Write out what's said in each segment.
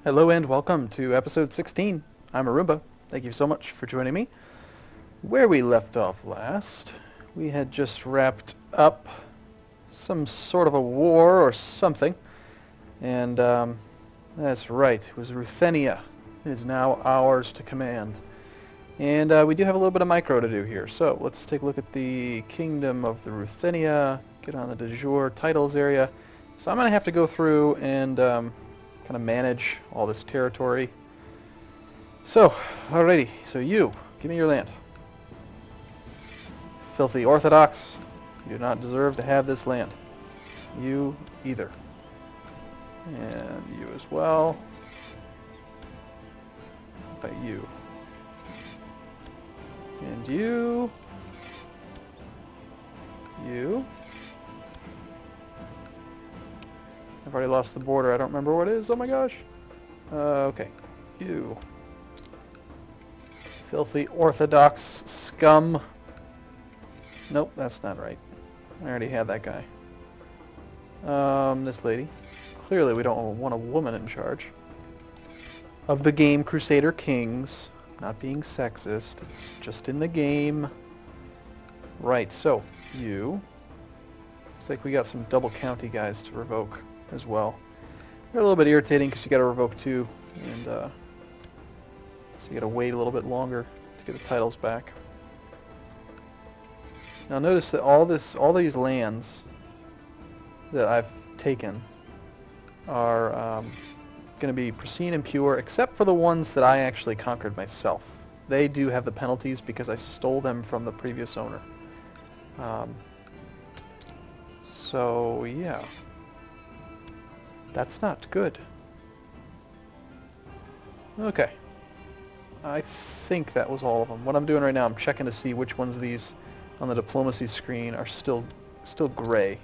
Hello and welcome to episode 16. I'm Arumba. Thank you so much for joining me. Where we left off last, we had just wrapped up some sort of a war or something. And that's right, it was Ruthenia. It is now ours to command. And we do have a little bit of micro to do here. So let's take a look at the Kingdom of the Ruthenia, get on the de jure titles area. So I'm going to have to go through and kind of manage all this territory. So, alrighty, so you, give me your land. Filthy Orthodox, you do not deserve to have this land. You either. And you as well. How about you? And you. You. I've already lost the border. I don't remember what it is. Oh my gosh. Okay. You. Filthy Orthodox scum. Nope, that's not right. I already had that guy. This lady. Clearly we don't want a woman in charge. Of the game Crusader Kings. Not being sexist. It's just in the game. Right, so, you. Looks like we got some double county guys to revoke as well. They're a little bit irritating because you got to revoke two, and so you got to wait a little bit longer to get the titles back. Now notice that all these lands that I've taken are going to be pristine and pure, except for the ones that I actually conquered myself. They do have the penalties because I stole them from the previous owner. So yeah. That's not good. Okay. I think that was all of them. What I'm doing right now, I'm checking to see which ones of these on the diplomacy screen are still gray.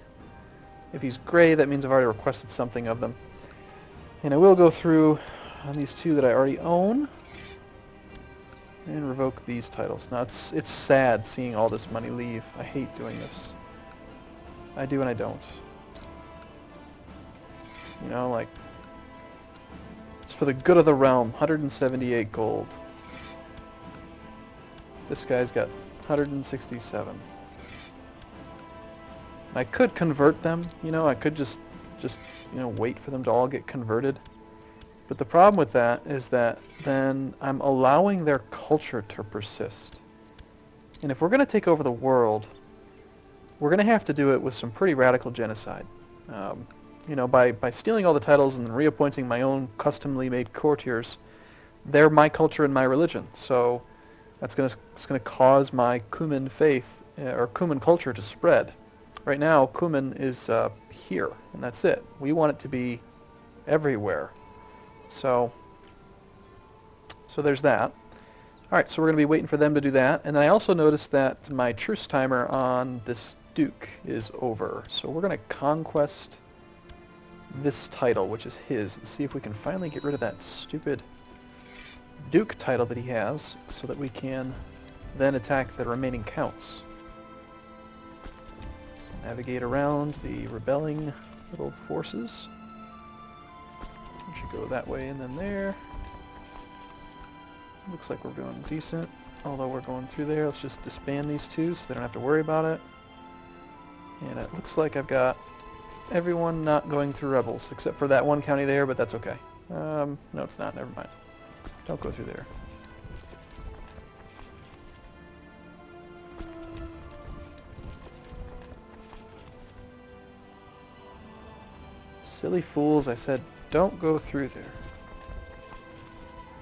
If he's gray, that means I've already requested something of them. And I will go through on these two that I already own and revoke these titles. Now it's sad seeing all this money leave. I hate doing this. I do and I don't. You know, like, it's for the good of the realm. 178 gold. This guy's got 167. I could convert them, you know, I could just wait for them to all get converted. But the problem with that is that then I'm allowing their culture to persist. And if we're going to take over the world, we're going to have to do it with some pretty radical genocide. You know, by stealing all the titles and then reappointing my own customly made courtiers, they're my culture and my religion. So it's going to cause my Cuman faith or Cuman culture to spread. Right now, Cuman is here, and that's it. We want it to be everywhere. So there's that. All right, so we're going to be waiting for them to do that. And then I also noticed that my truce timer on this Duke is over. So we're going to conquest this title, which is his, and see if we can finally get rid of that stupid Duke title that he has, so that we can then attack the remaining counts. So navigate around the rebelling little forces. We should go that way and then there. Looks like we're doing decent, although we're going through there. Let's just disband these two so they don't have to worry about it. And it looks like I've got everyone not going through rebels, except for that one county there, but that's okay. No, it's not. Never mind. Don't go through there. Silly fools, I said don't go through there.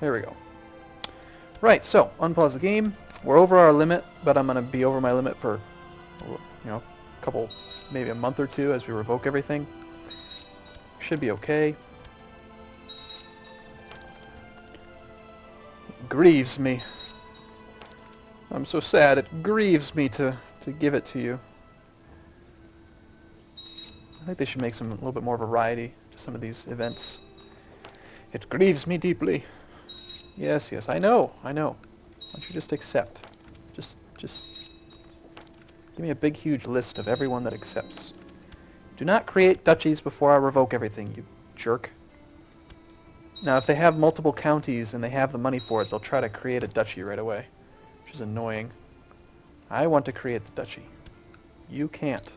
There we go. Right, so, unpause the game. We're over our limit, but I'm going to be over my limit for, a couple, maybe a month or two as we revoke everything. Should be okay. It grieves me. I'm so sad. It grieves me to give it to you. I think they should make a little bit more variety to some of these events. It grieves me deeply. Yes, I know. Why don't you just accept? Just give me a big, huge list of everyone that accepts. Do not create duchies before I revoke everything, you jerk. Now, if they have multiple counties and they have the money for it, they'll try to create a duchy right away, which is annoying. I want to create the duchy. You can't.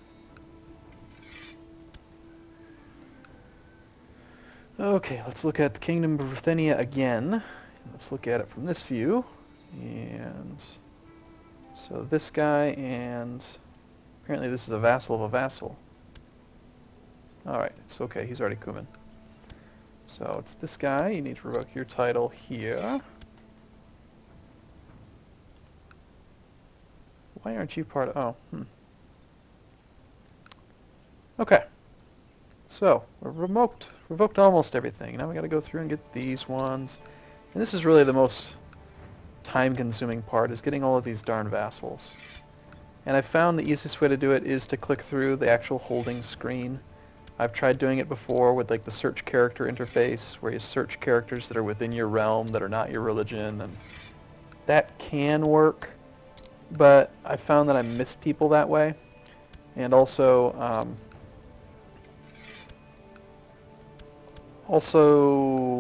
Okay, let's look at the Kingdom of Ruthenia again. Let's look at it from this view. And so this guy, and apparently this is a vassal of a vassal. Alright, it's okay, he's already Cuman. So it's this guy, you need to revoke your title here. Why aren't you part of... Okay. So, we're revoked almost everything. Now we gotta go through and get these ones. And this is really the most time-consuming part, is getting all of these darn vassals. And I found the easiest way to do it is to click through the actual holding screen. I've tried doing it before with like the search character interface, where you search characters that are within your realm that are not your religion, and that can work, but I found that I miss people that way. And also,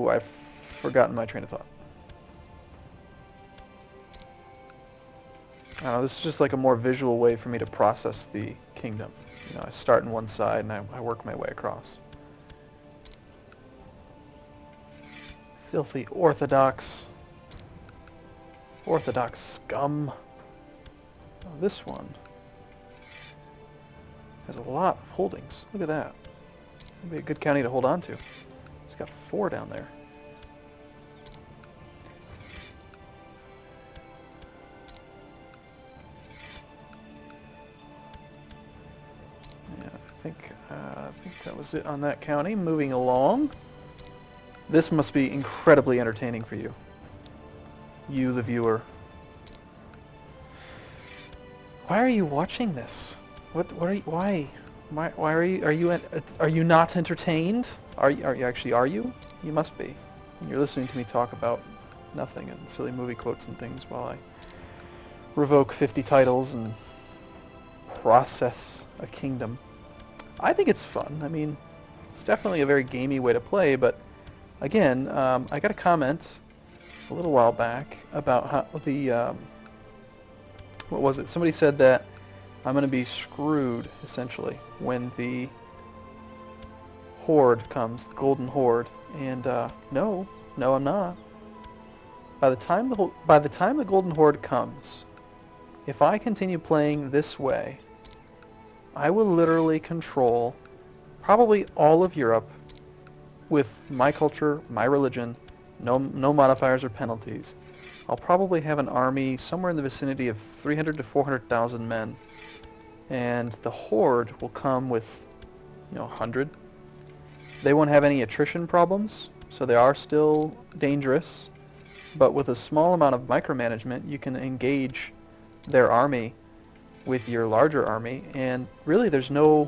I've forgotten my train of thought. This is just like a more visual way for me to process the kingdom. You know, I start in one side and I work my way across. Filthy Orthodox scum. Oh, this one has a lot of holdings. Look at that. That'd be a good county to hold on to. It's got 4 down there. I think that was it on that county. Moving along. This must be incredibly entertaining for you. You, the viewer. Why are you watching this? What are you, why are you not entertained? Are you? You must be. You're listening to me talk about nothing and silly movie quotes and things while I revoke 50 titles and process a kingdom. I think it's fun. I mean, it's definitely a very gamey way to play, but again, I got a comment a little while back about how the, what was it? Somebody said that I'm going to be screwed, essentially, when the Horde comes, the Golden Horde, and no, I'm not. By the time the Golden Horde comes, if I continue playing this way, I will literally control probably all of Europe with my culture, my religion, no modifiers or penalties. I'll probably have an army somewhere in the vicinity of 300 to 400,000 men, and the Horde will come with, 100. They won't have any attrition problems, so they are still dangerous, but with a small amount of micromanagement, you can engage their army with your larger army, and really there's no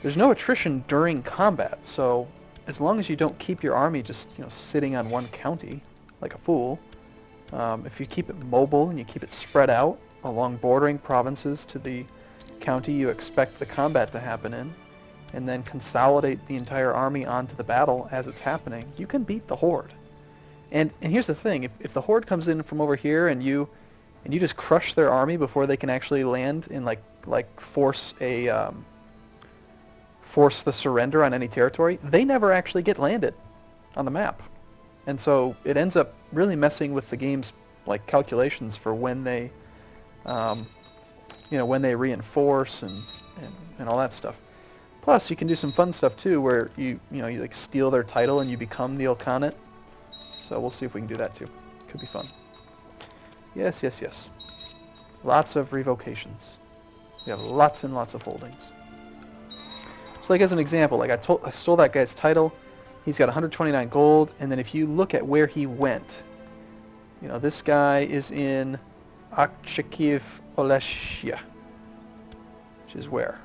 attrition during combat. So as long as you don't keep your army just sitting on one county like a fool, if you keep it mobile and you keep it spread out along bordering provinces to the county you expect the combat to happen in, and then consolidate the entire army onto the battle as it's happening, you can beat the Horde. And here's the thing: if the Horde comes in from over here and you just crush their army before they can actually land and force the surrender on any territory, they never actually get landed on the map. And so it ends up really messing with the game's calculations for when they when they reinforce and all that stuff. Plus, you can do some fun stuff too, where you steal their title and you become the Ilkhanate. So we'll see if we can do that too. Could be fun. Yes. Lots of revocations. We have lots and lots of holdings. So as an example, I stole that guy's title. He's got 129 gold, and then if you look at where he went, this guy is in Akshakiv Oleshia, which is where?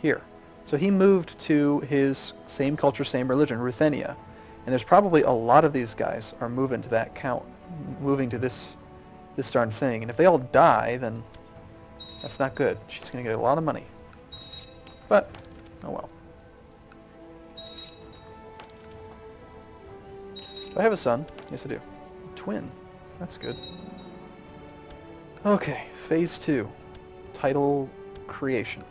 Here. So he moved to his same culture, same religion, Ruthenia. And there's probably a lot of these guys are moving to that count, moving to this darn thing. And if they all die, then that's not good. She's going to get a lot of money. But, oh well. Do I have a son? Yes, I do. Twin. That's good. Okay, phase 2. Title creation.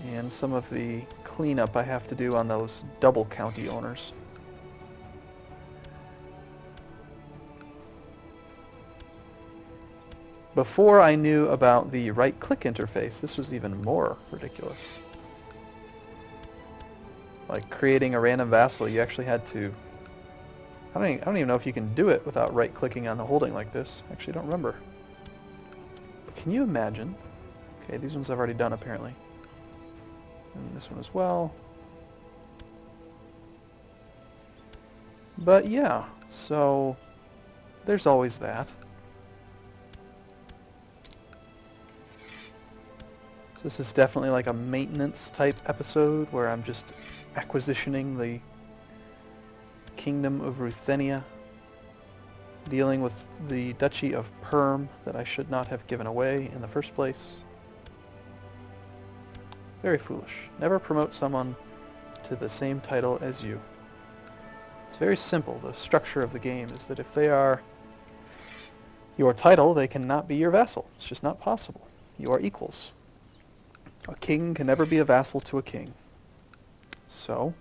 And some of the cleanup I have to do on those double county owners. Before I knew about the right-click interface, this was even more ridiculous. Like creating a random vassal, you actually had to... I don't even know if you can do it without right-clicking on the holding like this. Actually, I don't remember. But can you imagine? Okay, these ones I've already done apparently. And this one as well. But yeah, so there's always that. So this is definitely like a maintenance type episode where I'm just acquisitioning the Kingdom of Ruthenia, dealing with the Duchy of Perm that I should not have given away in the first place. Very foolish. Never promote someone to the same title as you. It's very simple. The structure of the game is that if they are your title, they cannot be your vassal. It's just not possible. You are equals. A king can never be a vassal to a king. So,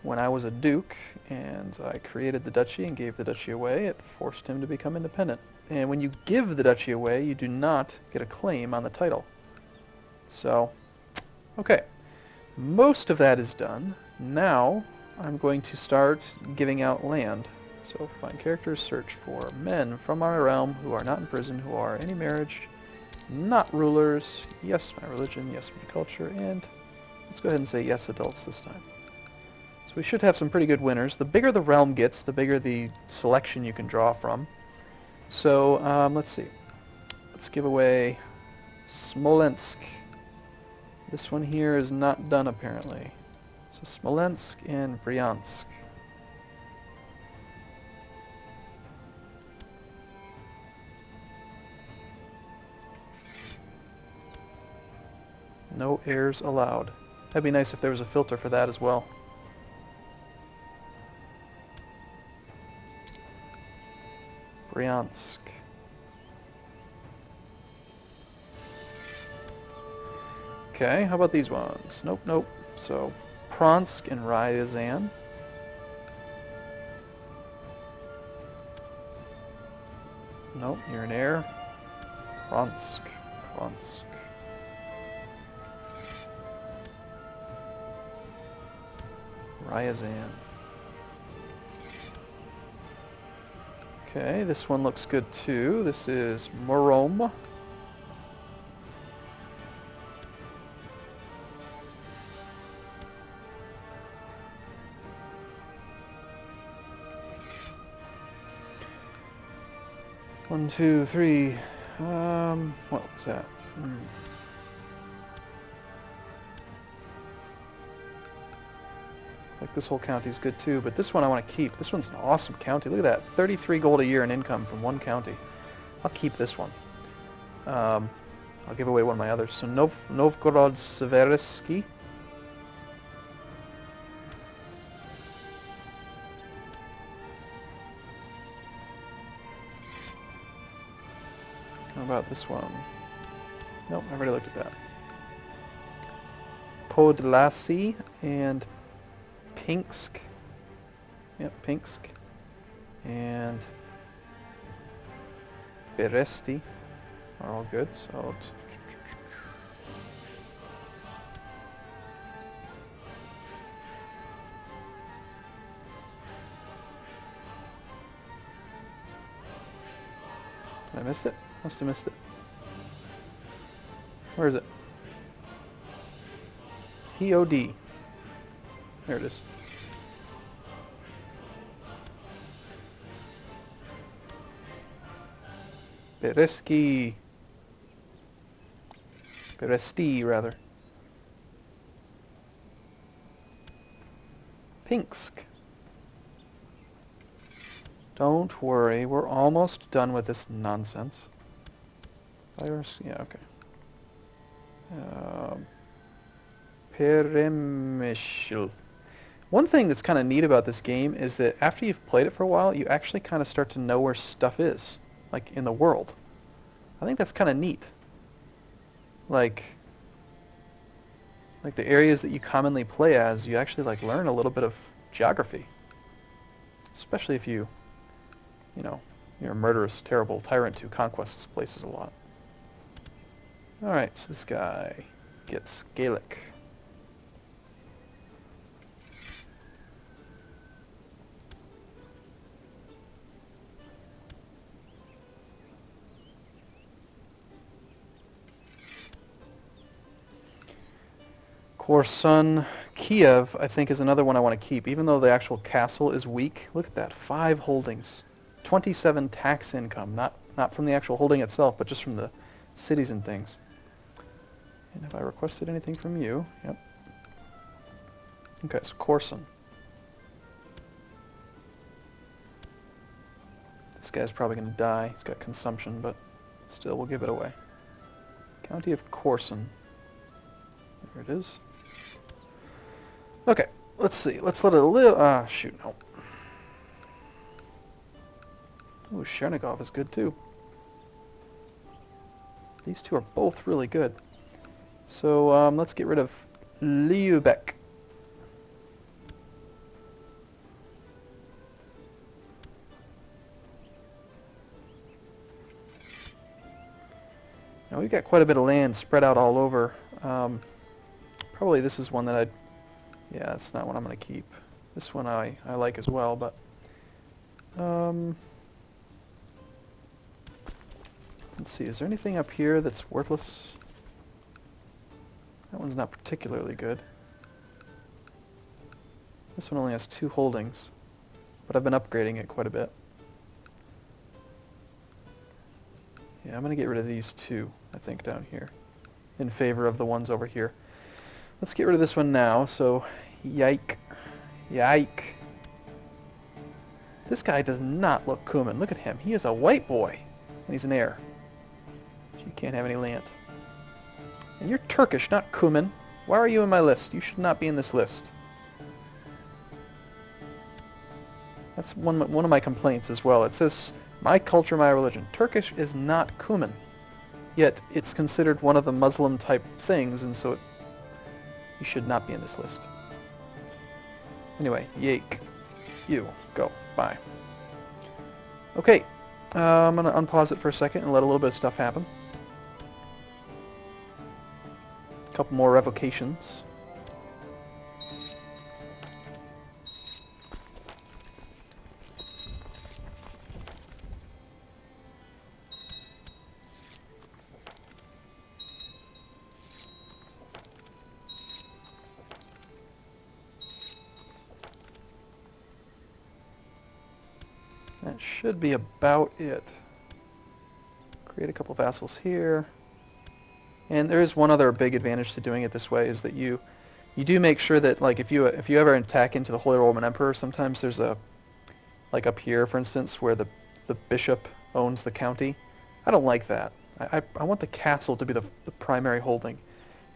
when I was a duke and I created the duchy and gave the duchy away, it forced him to become independent. And when you give the duchy away, you do not get a claim on the title. So, okay. Most of that is done. Now, I'm going to start giving out land. So, find characters, search for men from our realm who are not in prison, who are any marriage, not rulers, yes my religion, yes my culture, and let's go ahead and say yes adults this time. So we should have some pretty good winners. The bigger the realm gets, the bigger the selection you can draw from. So let's see. Let's give away Smolensk. This one here is not done apparently. So Smolensk and Bryansk. No heirs allowed. That'd be nice if there was a filter for that as well. Bryansk. Okay, how about these ones? Nope, nope. So, Pronsk and Ryazan. Nope, you're an heir. Pronsk, Pronsk. Ryazan. Okay, this one looks good too. This is Morom. One, two, three. What was that? Like this whole county is good too, but this one I want to keep. This one's an awesome county. Look at that, 33 gold a year in income from one county. I'll keep this one. I'll give away one of my others. So Novgorod Seversky. How about this one? Nope, I already looked at that. Podlasie and Pinsk. Yep, Pinsk. And Beresti are all good, so I missed it? Must have missed it. Where is it? POD. There it is. Beresti, rather. Pinsk. Don't worry, we're almost done with this nonsense. Virus, yeah, okay. Peremishil. One thing that's kind of neat about this game is that after you've played it for a while, you actually kind of start to know where stuff is, like in the world. I think that's kind of neat. Like the areas that you commonly play as, you actually like learn a little bit of geography. Especially if you're a murderous, terrible tyrant who conquests places a lot. Alright, so this guy gets Gaelic. Korsun, Kiev, I think, is another one I want to keep, even though the actual castle is weak. Look at that, 5 holdings. 27 tax income, not from the actual holding itself, but just from the cities and things. And have I requested anything from you? Yep. Okay, so Korsun. This guy's probably going to die. He's got consumption, but still, we'll give it away. County of Korsun. There it is. Okay, let's see. Let's let it live. Shoot, no. Ooh, Chernigov is good too. These two are both really good. So let's get rid of Lübeck. Now we've got quite a bit of land spread out all over. Probably this is one that I'd... Yeah, that's not what I'm going to keep. This one I like as well, but... let's see, is there anything up here that's worthless? That one's not particularly good. This one only has 2 holdings, but I've been upgrading it quite a bit. Yeah, I'm going to get rid of these 2, I think, down here, in favor of the ones over here. Let's get rid of this one now, so yike. Yike. This guy does not look Cuman. Look at him. He is a white boy, and he's an heir. So you can't have any land. And you're Turkish, not Cuman. Why are you in my list? You should not be in this list. That's one of my complaints as well. It says, my culture, my religion. Turkish is not Cuman. Yet it's considered one of the Muslim type things, and so you should not be in this list. Anyway, yake. You. Go. Bye. Okay. I'm going to unpause it for a second and let a little bit of stuff happen. A couple more revocations. That should be about it. Create a couple vassals here. And there is one other big advantage to doing it this way, is that you do make sure that, like, if you ever attack into the Holy Roman Emperor, sometimes there's a, like up here, for instance, where the bishop owns the county. I don't like that. I want the castle to be the primary holding.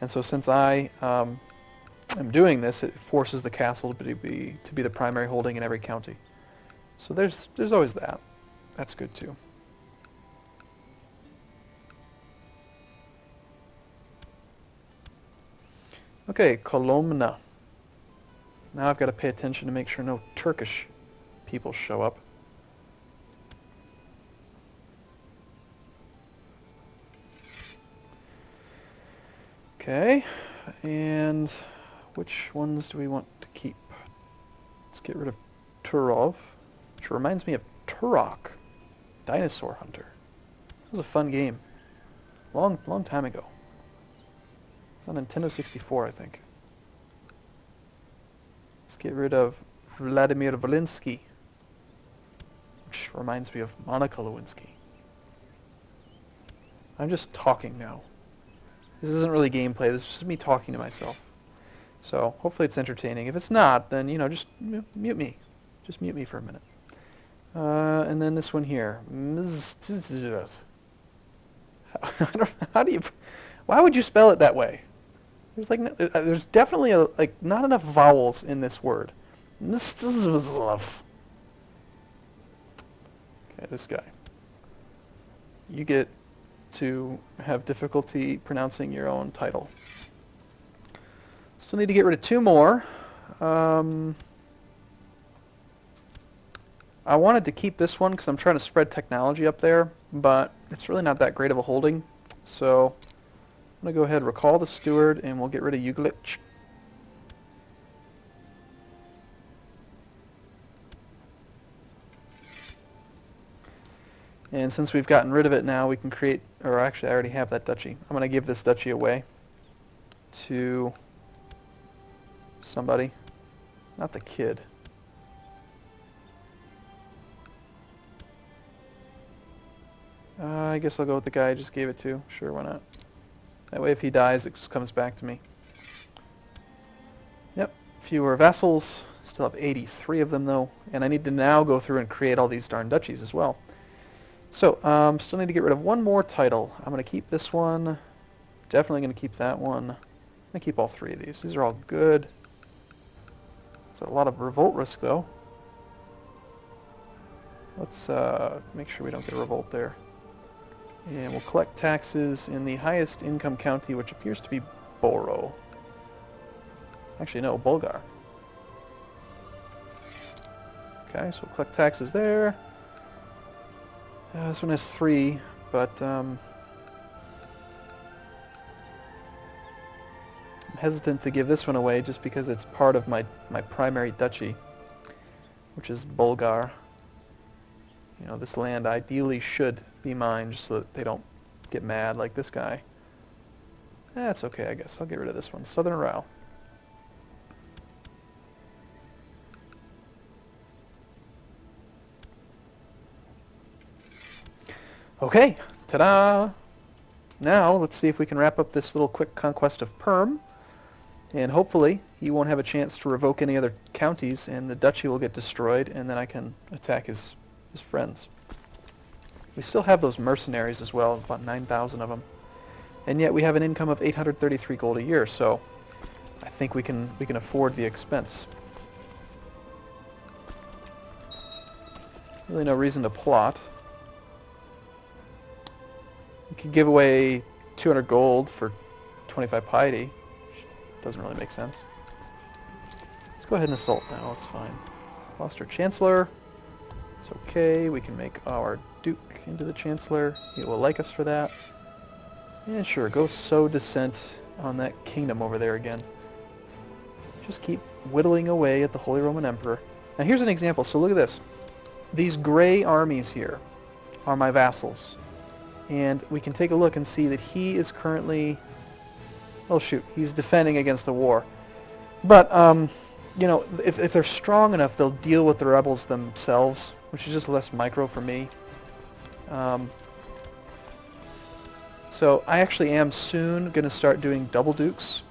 And so since I am doing this, it forces the castle to be the primary holding in every county. So there's always that. That's good too. Okay, Kolomna. Now I've got to pay attention to make sure no Turkish people show up. Okay, and which ones do we want to keep? Let's get rid of Turov, which reminds me of Turok, Dinosaur Hunter. This was a fun game. Long time ago. It was on Nintendo 64, I think. Let's get rid of Vladimir Volinsky, which reminds me of Monica Lewinsky. I'm just talking now. This isn't really gameplay, this is just me talking to myself. So, hopefully it's entertaining. If it's not, then, just mute me. Just mute me for a minute. And then this one here. How do you... Why would you spell it that way? There's like there's definitely like not enough vowels in this word. Okay, this guy. You get to have difficulty pronouncing your own title. Still need to get rid of 2 more. I wanted to keep this one because I'm trying to spread technology up there, but it's really not that great of a holding. So I'm going to go ahead and recall the steward, and we'll get rid of Uglich. And since we've gotten rid of it now, we can create, or actually I already have that duchy. I'm going to give this duchy away to somebody, not the kid. I guess I'll go with the guy I just gave it to. Sure, why not? That way if he dies, it just comes back to me. Yep, fewer vassals. Still have 83 of them though. And I need to now go through and create all these darn duchies as well. So, still need to get rid of 1 more title. I'm going to keep this one. Definitely going to keep that one. I'm going to keep all 3 of these. These are all good. It's a lot of revolt risk though. Let's make sure we don't get a revolt there. And we'll collect taxes in the highest income county, which appears to be Boro. Actually, no, Bulgar. Okay, so we'll collect taxes there. This one has 3, but I'm hesitant to give this one away just because it's part of my primary duchy, which is Bulgar. You know, this land ideally should be mine just so that they don't get mad like this guy. That's okay, I guess. I'll get rid of this one. Southern Rao. Okay, ta-da! Now, let's see if we can wrap up this little quick conquest of Perm. And hopefully, he won't have a chance to revoke any other counties, and the duchy will get destroyed, and then I can attack his friends. We still have those mercenaries as well, about 9,000 of them. And yet we have an income of 833 gold a year, so I think we can afford the expense. Really no reason to plot. We could give away 200 gold for 25 piety. Doesn't really make sense. Let's go ahead and assault now, it's fine. Lost our Chancellor. It's okay, we can make our Duke into the Chancellor. He will like us for that. And sure, go sow dissent on that kingdom over there again. Just keep whittling away at the Holy Roman Emperor. Now here's an example, so look at this. These gray armies here are my vassals. And we can take a look and see that he is currently... Oh shoot, he's defending against the war. But, you know, if they're strong enough, they'll deal with the rebels themselves, which is just less micro for me. So I actually am soon going to start doing double dukes,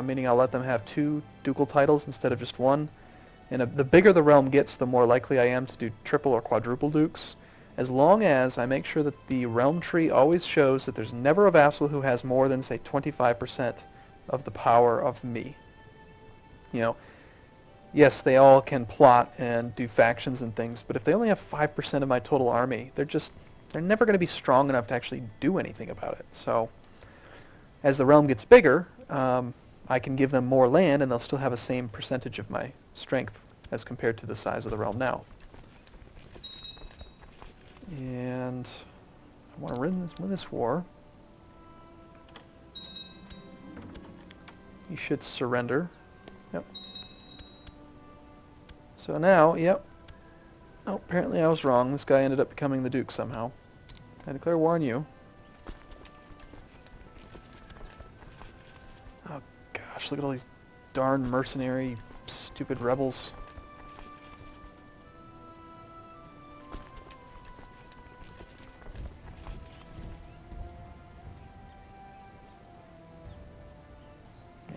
meaning I'll let them have 2 ducal titles instead of just 1. And the bigger the realm gets, the more likely I am to do triple or quadruple dukes, as long as I make sure that the realm tree always shows that there's never a vassal who has more than, say, 25% of the power of me. You know, yes, they all can plot and do factions and things, but if they only have 5% of my total army, they're never going to be strong enough to actually do anything about it. So, as the realm gets bigger, I can give them more land, and they'll still have the same percentage of my strength as compared to the size of the realm now. And I want to win this war. You should surrender. Yep. So now, yep. Oh, apparently I was wrong. This guy ended up becoming the Duke somehow. I declare war on you. Oh gosh, look at all these darn mercenary, stupid rebels.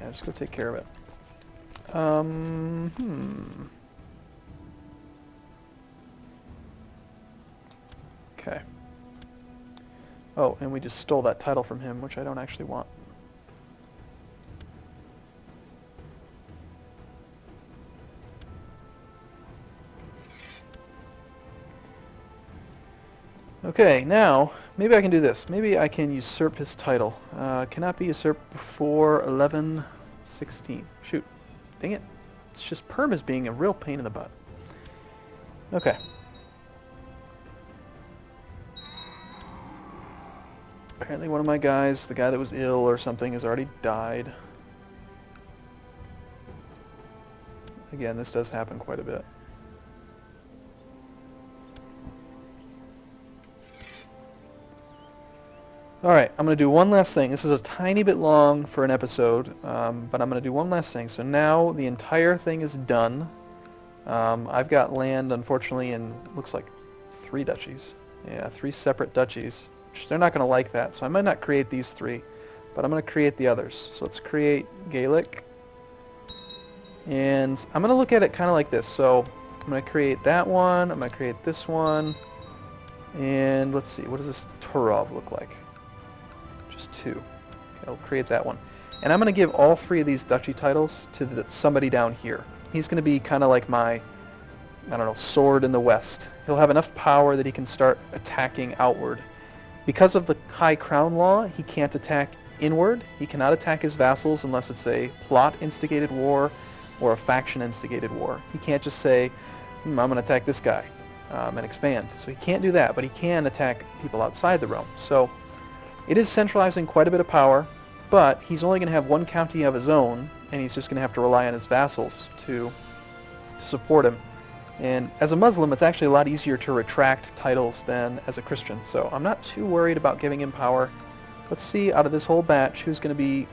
Yeah, just go take care of it. Okay. Oh, and we just stole that title from him, which I don't actually want. Okay, now, maybe I can do this. Maybe I can usurp his title. Cannot be usurped before 1116. Shoot. Dang it. It's just Perm is being a real pain in the butt. Okay. Apparently one of my guys, the guy that was ill or something, has already died. Again, this does happen quite a bit. Alright, I'm going to do one last thing. This is a tiny bit long for an episode, but I'm going to do one last thing. So now the entire thing is done. I've got land, unfortunately, in, looks like 3 duchies. Yeah, 3 separate duchies. They're not going to like that, so I might not create these 3, but I'm going to create the others. So let's create Gaelic. And I'm going to look at it kind of like this. So I'm going to create that one, I'm going to create this one, and let's see, what does this Turov look like? Just 2. Okay, I'll create that one. And I'm going to give all 3 of these duchy titles to somebody down here. He's going to be kind of like my, I don't know, sword in the west. He'll have enough power that he can start attacking outward. Because of the high crown law, he can't attack inward. He cannot attack his vassals unless it's a plot-instigated war or a faction-instigated war. He can't just say, I'm going to attack this guy and expand. So he can't do that, but he can attack people outside the realm. So it is centralizing quite a bit of power, but he's only going to have 1 county of his own, and he's just going to have to rely on his vassals to support him. And as a Muslim, it's actually a lot easier to retract titles than as a Christian, so I'm not too worried about giving him power. Let's see, out of this whole batch, who's going to be...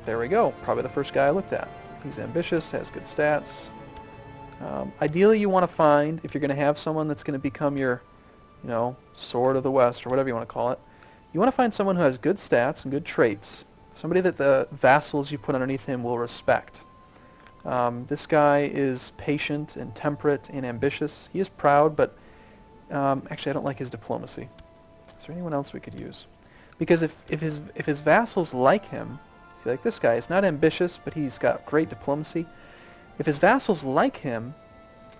There we go, probably the first guy I looked at. He's ambitious, has good stats. Ideally, you want to find, if you're going to have someone that's going to become your, you know, sword of the West, or whatever you want to call it, you want to find someone who has good stats and good traits. Somebody that the vassals you put underneath him will respect. This guy is patient and temperate and ambitious. He is proud, but actually I don't like his diplomacy. Is there anyone else we could use? Because if his vassals like him, see, like this guy is not ambitious, but he's got great diplomacy. If his vassals like him,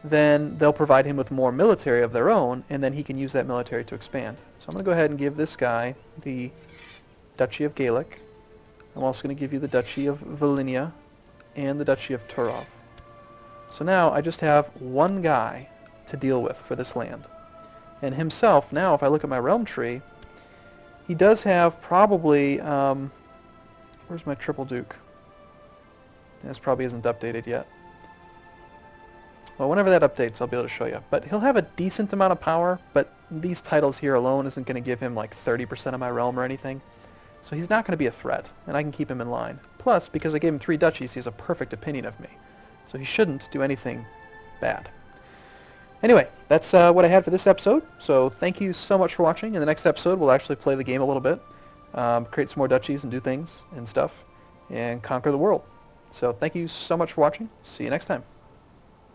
then they'll provide him with more military of their own, and then he can use that military to expand. So I'm going to go ahead and give this guy the Duchy of Gaelic. I'm also going to give you the Duchy of Volhynia and the Duchy of Turov. So now I just have 1 guy to deal with for this land. And himself, now if I look at my realm tree, he does have probably, where's my Triple Duke? This probably isn't updated yet. Well, whenever that updates, I'll be able to show you. But he'll have a decent amount of power, but these titles here alone isn't going to give him like 30% of my realm or anything. So he's not going to be a threat, and I can keep him in line. Plus, because I gave him 3 duchies, he has a perfect opinion of me. So he shouldn't do anything bad. Anyway, that's what I had for this episode. So thank you so much for watching. In the next episode, we'll actually play the game a little bit, create some more duchies and do things and stuff, and conquer the world. So thank you so much for watching. See you next time.